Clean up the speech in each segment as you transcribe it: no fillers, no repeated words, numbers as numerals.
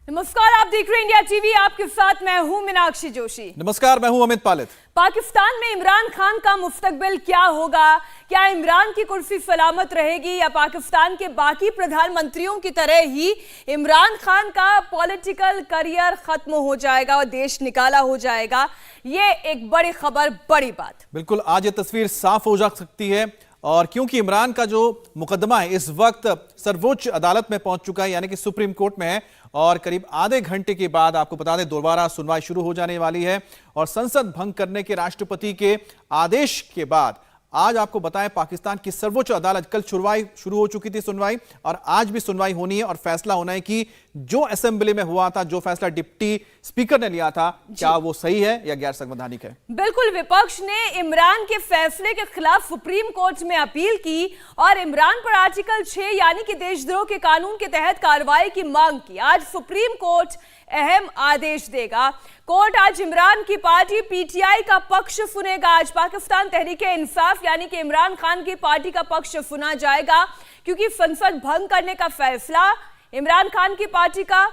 नमस्कार, आप देख रहे हैं इंडिया टीवी। आपके साथ मैं हूं मीनाक्षी जोशी। नमस्कार, मैं हूं अमित पालित। पाकिस्तान में इमरान खान का मुस्तकबिल क्या होगा? क्या इमरान की कुर्सी सलामत रहेगी या पाकिस्तान के बाकी प्रधानमंत्रियों की तरह ही इमरान खान का पॉलिटिकल करियर खत्म हो जाएगा और देश निकाला हो जाएगा? ये एक बड़ी खबर, बड़ी बात। बिल्कुल, आज ये तस्वीर साफ हो जा सकती है और क्योंकि इमरान का जो मुकदमा है इस वक्त सर्वोच्च अदालत में पहुंच चुका है, यानी कि सुप्रीम कोर्ट में है और करीब आधे घंटे के बाद आपको बता दें दोबारा सुनवाई शुरू हो जाने वाली है। और संसद भंग करने के राष्ट्रपति के आदेश के बाद आज आपको बताएं पाकिस्तान की सर्वोच्च अदालत, कल शुरू हो चुकी थी सुनवाई और आज भी सुनवाई होनी है और फैसला होना है कि जो असेंबली में हुआ था, जो फैसला डिप्टी स्पीकर ने लिया था, क्या वो सही है या गैर संवैधानिक है। बिल्कुल, विपक्ष ने इमरान के फैसले के खिलाफ सुप्रीम कोर्ट में अपील की और इमरान पर आर्टिकल 6 यानी कि देशद्रोह के कानून के तहत कार्रवाई की मांग की। आज सुप्रीम कोर्ट अहम आदेश देगा। कोर्ट आज इमरान की पार्टी पीटीआई का पक्ष सुनेगा। आज पाकिस्तान तहरीक-ए-इंसाफ यानी कि इमरान खान की पार्टी का पक्ष सुना जाएगा, क्योंकि संसद भंग करने का फैसला इमरान खान की पार्टी का,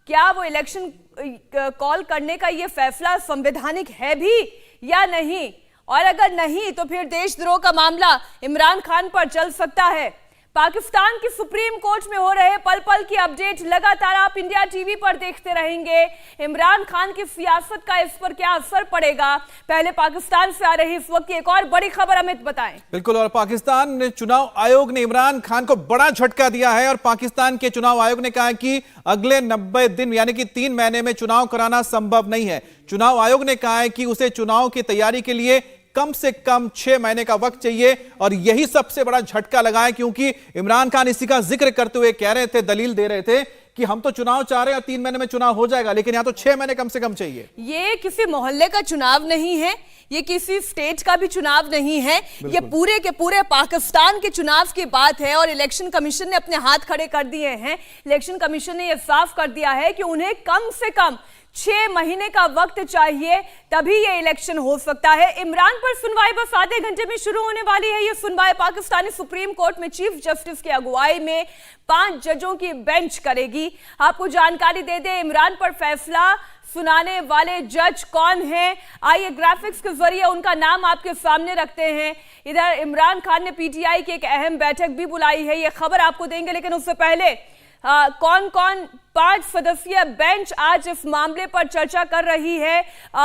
क्या वो इलेक्शन कॉल करने का ये फैसला संवैधानिक है भी या नहीं, और अगर नहीं तो फिर देशद्रोह का मामला इमरान खान पर चल सकता है। पाकिस्तान की सुप्रीम कोर्ट में हो रहे पल पल की अपडेट लगातार आप इंडिया टीवी पर देखते रहेंगे। इमरान खान की सियासत का इस पर क्या असर पड़ेगा? पहले पाकिस्तान से आ रही इस वक्त की एक और बड़ी खबर अमित बताएं। बिल्कुल, और पाकिस्तान चुनाव आयोग ने इमरान खान को बड़ा झटका दिया है और पाकिस्तान के चुनाव आयोग ने कहा कि अगले 90 दिन यानी कि 3 महीने में चुनाव कराना संभव नहीं है। चुनाव आयोग ने कहा है कि उसे चुनाव की तैयारी के लिए कम से कम 6 महीने का वक्त चाहिए और यही सबसे बड़ा झटका लगा है, क्योंकि इमरान खान इसी का जिक्र करते हुए कह रहे थे, दलील दे रहे थे कि हम तो चुनाव चाह रहे हैं और 3 महीने में चुनाव हो जाएगा, लेकिन यहां तो 6 महीने कम से कम चाहिए। ये किसी मोहल्ले का चुनाव नहीं है, ये किसी स्टेट का भी चुनाव नहीं है, ये पूरे के पूरे पाकिस्तान के चुनाव की बात है। और इलेक्शन कमीशन ने अपने हाथ खड़े कर दिए हैं। इलेक्शन कमीशन ने यह साफ कर दिया है कि उन्हें कम से कम 6 महीने का वक्त चाहिए, तभी ये इलेक्शन हो सकता है। इमरान पर सुनवाई बस आधे घंटे में शुरू होने वाली है। ये सुनवाई पाकिस्तानी सुप्रीम कोर्ट में चीफ जस्टिस की अगुवाई में 5 जजों की बेंच करेगी। आपको जानकारी दे दे, इमरान पर फैसला सुनाने वाले जज कौन हैं? आइए ग्राफिक्स के जरिए उनका नाम आपके सामने रखते हैं। इधर इमरान खान ने पीटीआई की एक अहम बैठक भी बुलाई है, ये खबर आपको देंगे, लेकिन उससे पहले कौन कौन 5 सदस्यीय बेंच आज इस मामले पर चर्चा कर रही है,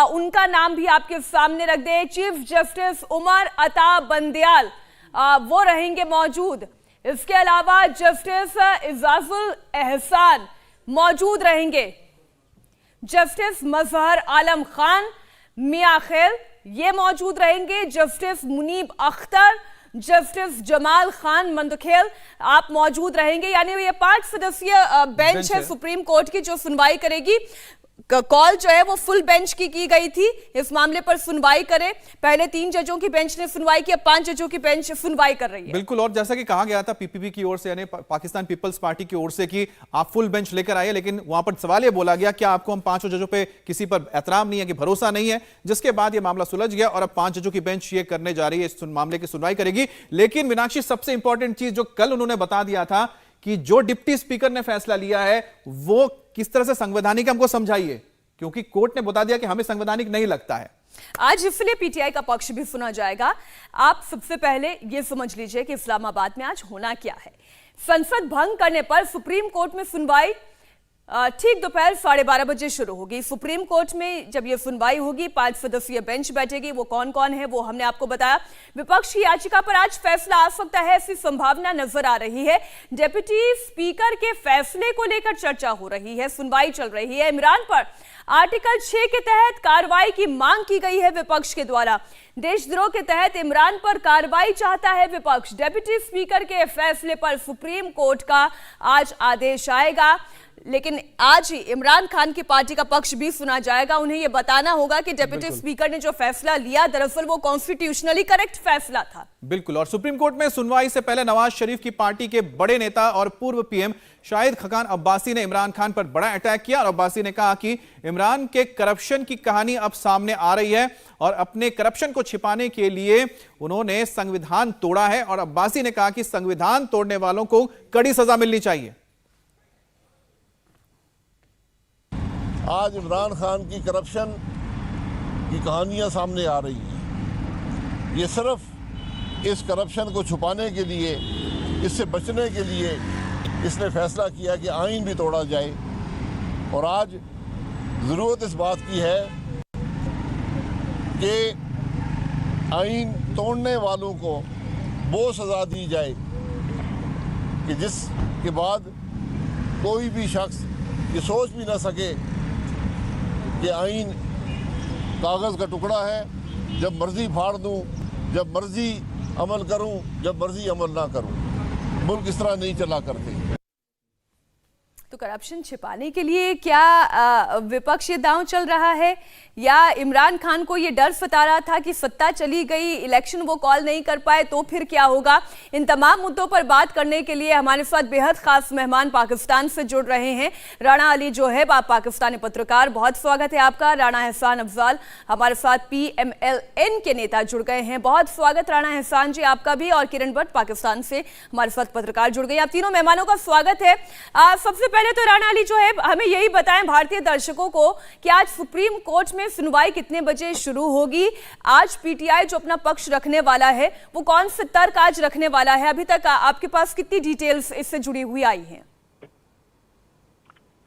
उनका नाम भी आपके सामने रख दे। चीफ जस्टिस उमर अता बंदयाल वो रहेंगे मौजूद। इसके अलावा जस्टिस इजाजुल एहसान मौजूद रहेंगे। जस्टिस मजहर आलम खान मियां खेल ये मौजूद रहेंगे। जस्टिस मुनीब अख्तर, जस्टिस जमाल खान मंदखेल आप मौजूद रहेंगे। यानी ये 5 सदस्यीय बेंच है सुप्रीम कोर्ट की जो सुनवाई करेगी। कॉल जो है वो फुल बेंच की गई थी, इस मामले पर सुनवाई करे। पहले 3 जजों की बेंच ने सुनवाई की, अब 5 जजों की बेंच सुनवाई कर रही है। बिल्कुल, और जैसा कि कहा गया था पीपीपी की ओर से यानी पाकिस्तान पीपल्स पार्टी की ओर से कि आप फुल बेंच लेकर आइए, लेकिन वहां पर सवाल ये बोला गया कि आपको हम 5 जजों पे किसी पर एहतराम नहीं है कि भरोसा नहीं है, जिसके बाद ये मामला सुलझ गया और अब 5 जजों की बेंच ये करने जा रही है, इस मामले की सुनवाई करेगी। लेकिन मीनाक्षी, सबसे इंपॉर्टेंट चीज जो कल उन्होंने बता दिया था कि जो डिप्टी स्पीकर ने फैसला लिया है वो किस तरह से संवैधानिक, हमको समझाइए, क्योंकि कोर्ट ने बता दिया कि हमें संवैधानिक नहीं लगता है। आज इसलिए पीटीआई का पक्ष भी सुना जाएगा। आप सबसे पहले यह समझ लीजिए कि इस्लामाबाद में आज होना क्या है। संसद भंग करने पर सुप्रीम कोर्ट में सुनवाई ठीक दोपहर 12:30 बजे शुरू होगी। सुप्रीम कोर्ट में जब यह सुनवाई होगी 5 सदस्यीय बेंच बैठेगी। वो कौन कौन है वो हमने आपको बताया। विपक्ष की याचिका पर आज फैसला आ सकता है, ऐसी संभावना नजर आ रही है। डिप्टी स्पीकर के फैसले को लेकर चर्चा हो रही है, सुनवाई चल रही है। इमरान पर आर्टिकल 6 के तहत कार्रवाई की मांग की गई है विपक्ष के द्वारा। देशद्रोह के तहत इमरान पर कार्रवाई चाहता है विपक्ष। डिप्टी स्पीकर के फैसले पर सुप्रीम कोर्ट का आज आदेश आएगा, लेकिन आज ही इमरान खान की पार्टी का पक्ष भी सुना जाएगा। उन्हें यह बताना होगा कि डिप्टी स्पीकर ने जो फैसला लिया दरअसल वो कॉन्स्टिट्यूशनली करेक्ट फैसला था। बिल्कुल, और सुप्रीम कोर्ट में सुनवाई से पहले नवाज शरीफ की पार्टी के बड़े नेता और पूर्व पीएम शाहिद खकान अब्बासी ने इमरान खान पर बड़ा अटैक किया और अब्बासी ने कहा कि इमरान के करप्शन की कहानी अब सामने आ रही है और अपने करप्शन को छिपाने के लिए उन्होंने संविधान तोड़ा है। और अब्बासी ने कहा कि संविधान तोड़ने वालों को कड़ी सजा मिलनी चाहिए। आज इमरान खान की करप्शन की कहानियां सामने आ रही हैं। ये सिर्फ इस करप्शन को छुपाने के लिए, इससे बचने के लिए इसने फैसला किया कि आइन भी तोड़ा जाए। और आज ज़रूरत इस बात की है कि आइन तोड़ने वालों को वो सज़ा दी जाए कि जिसके बाद कोई भी शख्स ये सोच भी ना सके कि आइन कागज़ का टुकड़ा है, जब मर्ज़ी फाड़ दूं, जब मर्ज़ी अमल करूं, जब मर्ज़ी अमल ना करूं। मुल्क इस तरह नहीं चला करते। तो करप्शन छिपाने के लिए क्या विपक्ष ये दांव चल रहा है, या इमरान खान को ये डर सता रहा था कि सत्ता चली गई, इलेक्शन वो कॉल नहीं कर पाए तो फिर क्या होगा? इन तमाम मुद्दों पर बात करने के लिए हमारे साथ बेहद खास मेहमान पाकिस्तान से जुड़ रहे हैं। राणा अली जो है पाकिस्तानी पत्रकार, बहुत स्वागत है आपका। राणा एहसान अफजाल हमारे साथ PMLN के नेता जुड़ गए हैं, बहुत स्वागत राणा एहसान जी आपका भी। और किरण भट्ट पाकिस्तान से हमारे साथ पत्रकार जुड़ गए। आप तीनों मेहमानों का स्वागत है। सबसे पहले तो राणा अली जो है हमें यही बताएं भारतीय दर्शकों को कि आज सुप्रीम कोर्ट में सुनवाई कितने बजे शुरू होगी? आज PTI जो अपना पक्ष रखने वाला है वो कौन से तर्क आज रखने वाला है? अभी तक आपके पास कितनी डिटेल्स इससे जुड़ी हुई आई हैं?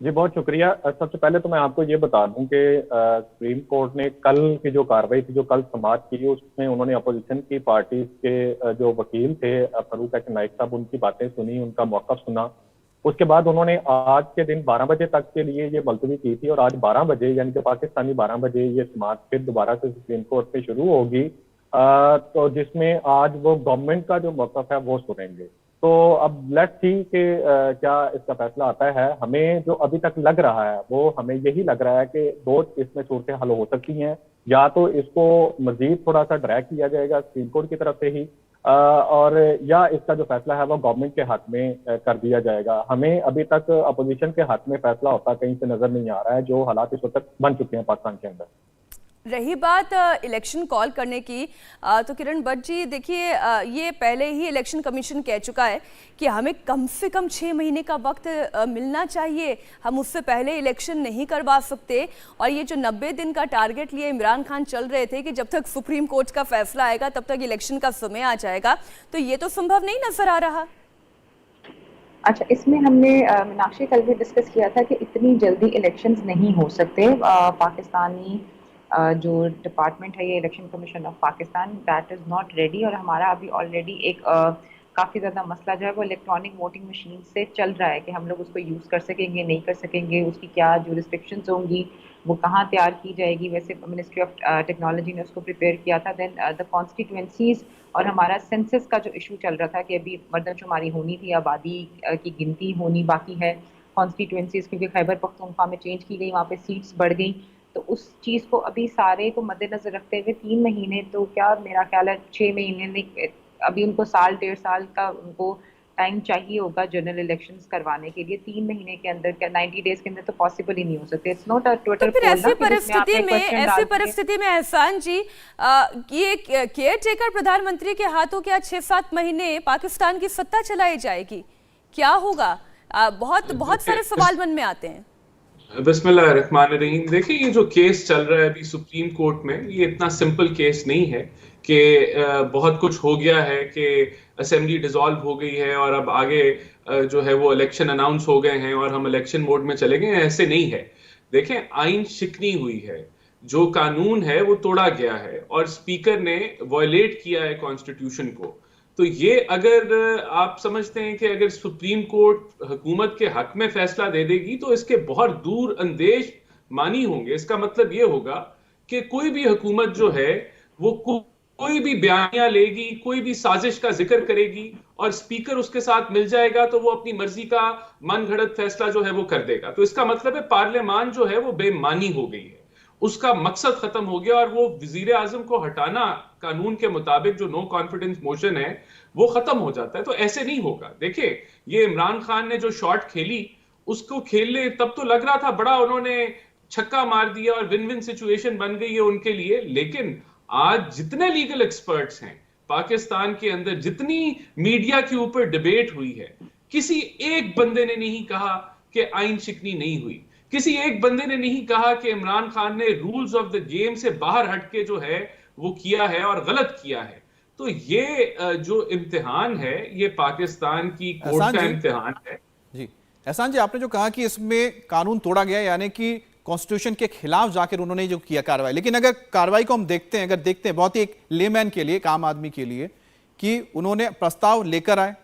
जी बहुत शुक्रिया। सबसे पहले तो मैं आपको ये बता दूं कि सुप्रीम कोर्ट ने कल की जो कार्रवाई थी, जो कल समाप्त की, उसमें उन्होंने अपोजिशन की पार्टी के जो वकील थे फरूक एच नाइक साहब, उनकी बातें सुनी, उनका मौक़िफ़ सुना। उसके बाद उन्होंने आज के दिन 12 बजे तक के लिए ये मुलतवी की थी और आज 12 बजे यानी कि पाकिस्तानी 12 बजे ये समाअत फिर दोबारा से सुप्रीम कोर्ट में शुरू होगी, तो जिसमें आज वो गवर्नमेंट का जो मौक़िफ़ है वो सुनेंगे। तो अब लेट्स सी कि क्या इसका फैसला आता है। हमें जो अभी तक लग रहा है वो हमें यही लग रहा है कि दो इसमें सूरतें हल हो सकती हैं, या तो इसको मजीद थोड़ा सा ड्रैग किया जाएगा सुप्रीम कोर्ट की तरफ से ही, और या इसका जो फैसला है वो गवर्नमेंट के हाथ में कर दिया जाएगा। हमें अभी तक अपोजिशन के हाथ में फैसला होता कहीं से नजर नहीं आ रहा है, जो हालात इस वक्त बन चुके हैं पाकिस्तान के अंदर। रही बात इलेक्शन कॉल करने की, तो किरण भट्ट जी देखिए, ये पहले ही इलेक्शन कमीशन कह चुका है कि हमें कम से कम 6 महीने का वक्त मिलना चाहिए, हम उससे पहले इलेक्शन नहीं करवा सकते। और ये जो 90 दिन का टारगेट लिए इमरान खान चल रहे थे कि जब तक सुप्रीम कोर्ट का फैसला आएगा तब तक इलेक्शन का समय आ जाएगा, तो ये तो संभव नहीं नजर आ रहा। अच्छा, इसमें हमने मीनाक्षी कल भी डिस्कस किया था कि इतनी जल्दी इलेक्शंस नहीं हो सकते। पाकिस्तानी जो डिपार्टमेंट है, ये election commission of Pakistan, that is not ready. और हमारा अभी ऑलरेडी एक काफ़ी ज़्यादा मसला जो है वो इलेक्ट्रॉनिक वोटिंग मशीन से चल रहा है कि हम लोग उसको यूज़ कर सकेंगे नहीं कर सकेंगे, उसकी क्या जो रिस्ट्रिक्शंस होंगी, वो कहाँ तैयार की जाएगी। वैसे मिनिस्ट्री ऑफ टेक्नोलॉजी ने उसको प्रिपेयर किया था। देन द कॉन्स्टिट्यूंसीज़ और हमारा सेंसस का जो इशू चल रहा था कि अभी मर्दमशुमारी होनी थी, आबादी की गिनती होनी बाकी है कॉन्स्टिट्यूंसीज़, क्योंकि खैबर पख्तूनख्वा में चेंज की गई, वहाँ पे सीट्स बढ़ गई। तो उस चीज़ को अभी सारे को मद्देनजर रखते हुए 3 महीने, तो क्या मेरा ख्याल है 6 महीने नहीं, अभी उनको साल 1.5 साल का उनको टाइम चाहिए होगा जनरल इलेक्शंस करवाने के लिए। 3 महीने के अंदर, क्या 90 डेज के अंदर तो पॉसिबल ही नहीं हो सकते। इट्स नॉट अ ट्विटर पोल। ऐसी परिस्थिति में एहसान जी, ये केयर टेकर प्रधानमंत्री के हाथों क्या 6-7 महीने पाकिस्तान की सत्ता चलाई जाएगी? क्या होगा? बहुत सारे सवाल मन में आते हैं। बिस्मिल्लाहिर्रहमानिर्रहीम। देखिए, ये जो केस चल रहा है अभी सुप्रीम कोर्ट में, ये इतना सिंपल केस नहीं है कि बहुत कुछ हो गया है कि असेंबली डिसॉल्व हो गई है और अब आगे जो है वो इलेक्शन अनाउंस हो गए हैं और हम इलेक्शन मोड में चले गए हैं। ऐसे नहीं है। देखें, आइन शिकनी हुई है, जो कानून है वो तोड़ा गया है और स्पीकर ने वायलेट किया है कॉन्स्टिट्यूशन को। तो ये अगर आप समझते हैं कि अगर सुप्रीम कोर्ट हुकूमत के हक में फैसला दे देगी तो इसके बहुत दूर अंदेश मानी होंगे। इसका मतलब ये होगा कि कोई भी हुकूमत जो है वो कोई भी बयानियां लेगी, कोई भी साजिश का जिक्र करेगी और स्पीकर उसके साथ मिल जाएगा तो वो अपनी मर्जी का मनगढ़ंत फैसला जो है वो कर देगा। तो इसका मतलब है पार्लियामान जो है वो बेमानी हो गई है, उसका मकसद खत्म हो गया और वो वजीर आजम को हटाना कानून के मुताबिक जो नो कॉन्फिडेंस मोशन है वो खत्म हो जाता है। तो ऐसे नहीं होगा। देखिए, ये इमरान खान ने जो शॉट खेली, उसको खेलने तब तो लग रहा था बड़ा, उन्होंने छक्का मार दिया और विन विन सिचुएशन बन गई है उनके लिए। लेकिन आज जितने लीगल एक्सपर्ट्स हैं पाकिस्तान के अंदर, जितनी मीडिया के ऊपर डिबेट हुई है, किसी एक बंदे ने नहीं कहा कि आइन शिकनी नहीं हुई। किसी एक बंदे ने नहीं कहा कि इमरान खान ने रूल्स ऑफ द गेम से बाहर हटके जो है वो किया है और गलत किया है। तो ये जो इम्तिहान है ये पाकिस्तान की कोर्ट का इम्तिहान है। जी एहसान जी, आपने जो कहा कि इसमें कानून तोड़ा गया, यानी कि कॉन्स्टिट्यूशन के खिलाफ जाकर उन्होंने जो किया कार्रवाई, लेकिन अगर कार्रवाई को हम देखते हैं, अगर देखते हैं बहुत ही एक लेमैन के लिए, एक आम आदमी के लिए, कि उन्होंने प्रस्ताव लेकर आए,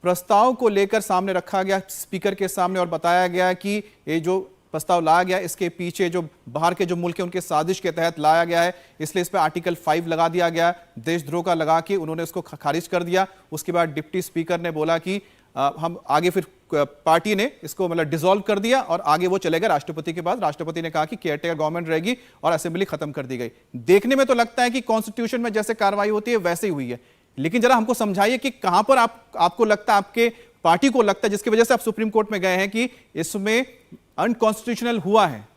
प्रस्ताव को लेकर सामने रखा गया स्पीकर के सामने और बताया गया कि ये जो प्रस्ताव लाया गया इसके पीछे जो बाहर के जो मुल्क हैं उनके साजिश के तहत लाया गया है, इसलिए इस पर आर्टिकल 5 लगा दिया गया, देशद्रोह का लगा के उन्होंने उसको खारिज कर दिया। उसके बाद डिप्टी स्पीकर ने बोला कि हम आगे, फिर पार्टी ने इसको मतलब डिसॉल्व कर दिया और आगे वो चलेगा राष्ट्रपति के पास। राष्ट्रपति ने कहा कि केयरटेकर गवर्नमेंट रहेगी और असेंबली खत्म कर दी गई। देखने में तो लगता है कि कॉन्स्टिट्यूशन में जैसे कार्रवाई होती है वैसे ही हुई है, लेकिन जरा हमको समझाइए कि कहां पर आपको लगता है, आपके पार्टी को लगता है, जिसकी वजह से आप सुप्रीम कोर्ट में गए हैं, कि इसमें अनकॉन्स्टिट्यूशनल हुआ है।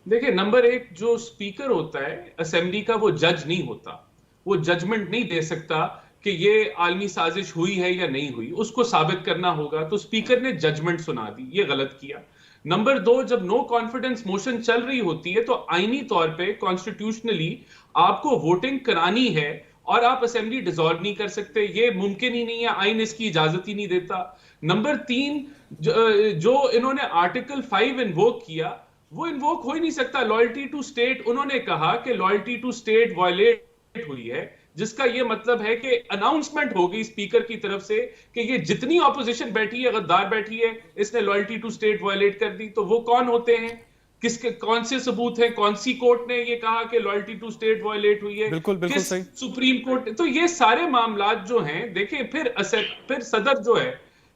देखिए, नंबर एक, जो स्पीकर होता है असेंबली का वो जज नहीं होता, वो जजमेंट नहीं दे सकता कि ये आलमी साजिश हुई है या नहीं हुई, उसको साबित करना होगा। तो स्पीकर ने जजमेंट सुना दी, ये गलत किया। नंबर दो, जब नो कॉन्फिडेंस मोशन चल रही होती है तो आईनी तौर पे कॉन्स्टिट्यूशनली आपको वोटिंग करानी है और आप असेंबली डिसॉल्व नहीं कर सकते, ये मुमकिन ही नहीं है, आइन इसकी इजाजत ही नहीं देता। नंबर तीन, जो इन्होंने आर्टिकल 5 इन्वोक किया, वो इन्वोक हो ही नहीं सकता। लॉयल्टी टू स्टेट, उन्होंने कहा कि लॉयल्टी टू स्टेट वायलेट हुई है, जिसका ये मतलब है कि अनाउंसमेंट हो गई स्पीकर की तरफ से कि ये जितनी ऑपोजिशन बैठी है, गद्दार बैठी है, इसने लॉयल्टी टू स्टेट वायलेट कर दी। तो वो कौन होते हैं, किसके कौन से सबूत हैं, कौन सी कोर्ट ने ये कहा कि लॉयल्टी टू स्टेट वायलेट हुई है, बिल्कुल सही, सुप्रीम कोर्ट। तो ये सारे मामलात जो हैं, देखिए, फिर सदर जो है,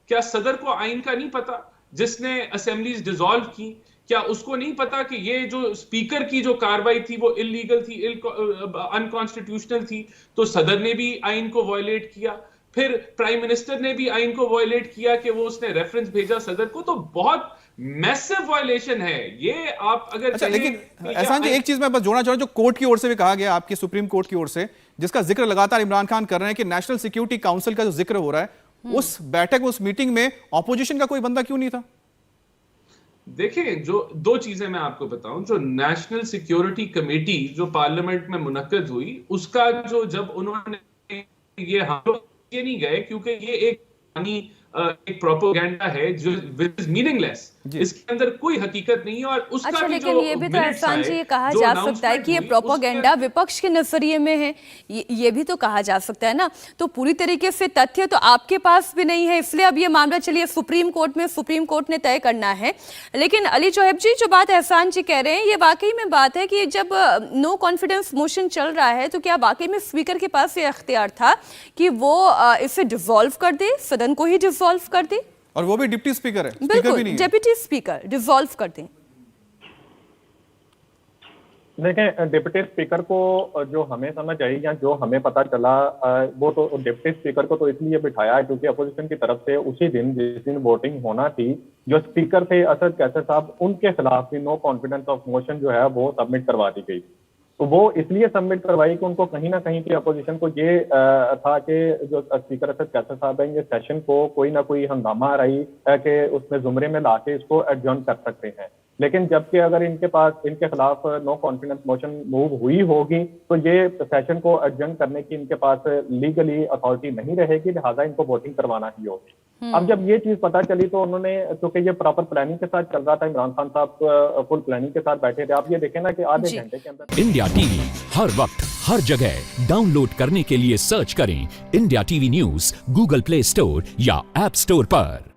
क्या सदर को आइन का नहीं पता जिसने असेंबलीज डिसॉल्व की? क्या उसको नहीं पता कि ये जो स्पीकर की जो कार्रवाई थी वो इलीगल थी, अनकॉन्स्टिट्यूशनल थी? तो सदर ने भी आइन को वायलेट किया, फिर प्राइम मिनिस्टर ने भी आइन को वायलेट किया कि वो उसने रेफरेंस भेजा सदर को। तो बहुत मैसिव वायलेशन है ये। आप अगर अच्छा, लेकिन एहसान जी, एक चीज मैं बस जोड़ना चाह रहा हूं, जो कोर्ट की ओर से भी कहा गया, आपकी सुप्रीम कोर्ट की ओर से, जिसका जिक्र लगातार इमरान खान कर रहे हैं, कि नेशनल सिक्योरिटी काउंसिल का जो जिक्र हो रहा है, उस बैठक, उस मीटिंग में ऑपोजिशन का कोई बंदा क्यों नहीं था? देखिए, जो दो चीजें मैं आपको बताऊं, जो नेशनल सिक्योरिटी कमेटी जो पार्लियामेंट में मुनक्कद हुई, उसका जो, जब उन्होंने ये, हम लोग ये नहीं गए क्योंकि ये एक प्रोपेगेंडा है जो मीनिंगलेस, इसके अंदर कोई हकीकत नहीं है। और उसका अच्छा, भी लेकिन जो ये भी तो मिनट्स एहसान जी, ये कहा जा सकता है कि ये प्रोपेगेंडा विपक्ष के नजरिए में है, ये भी तो कहा जा सकता है ना। तो पूरी तरीके से तथ्य तो आपके पास भी नहीं है, इसलिए अब ये मामला चलिए सुप्रीम कोर्ट में, सुप्रीम कोर्ट ने तय करना है। लेकिन अली जोहेब जी, जो बात एहसान जी कह रहे हैं, ये वाकई में बात है कि जब नो कॉन्फिडेंस मोशन चल रहा है, तो क्या वाकई में स्पीकर के पास ये अख्तियार था कि वो इसे डिसॉल्व कर दे, सदन को ही डिसॉल्व कर दे? और वो भी डिप्टी स्पीकर है, बिल्कुल, डिप्टी स्पीकर डिसॉल्व कर दें। देखें, डिप्टी स्पीकर को जो हमें समझ आई या जो हमें पता चला, वो तो डिप्टी स्पीकर को तो इसलिए बिठाया है क्योंकि अपोजिशन की तरफ से उसी दिन, जिस दिन वोटिंग होना थी, जो स्पीकर थे असद कैसर साहब, उनके खिलाफ भी नो कॉन्फिडेंस ऑफ मोशन जो है वो सबमिट करवा दी गई। तो वो इसलिए सबमिट करवाई कि उनको कहीं ना कहीं की अपोजिशन को ये था कि जो स्पीकर असद कैसर साहब हैं, ये सेशन को कोई ना कोई हंगामा रही कि उसमें जुमरे में लाके इसको एडजर्न कर सकते हैं। लेकिन जबकि अगर इनके पास, इनके खिलाफ नो कॉन्फिडेंस मोशन मूव हुई होगी, तो ये सेशन को एडजर्न करने की इनके पास लीगली अथॉरिटी नहीं रहेगी, लिहाजा इनको वोटिंग करवाना ही होगी। अब जब ये चीज पता चली तो उन्होंने, क्योंकि ये प्रॉपर प्लानिंग के साथ चल रहा था, इमरान खान साहब फुल प्लानिंग के साथ बैठे थे। आप ये देखें ना कि आधे घंटे के अंदर इंडिया टीवी हर वक्त हर जगह डाउनलोड करने के लिए सर्च करें India TV news Google play store या ऐप स्टोर पर।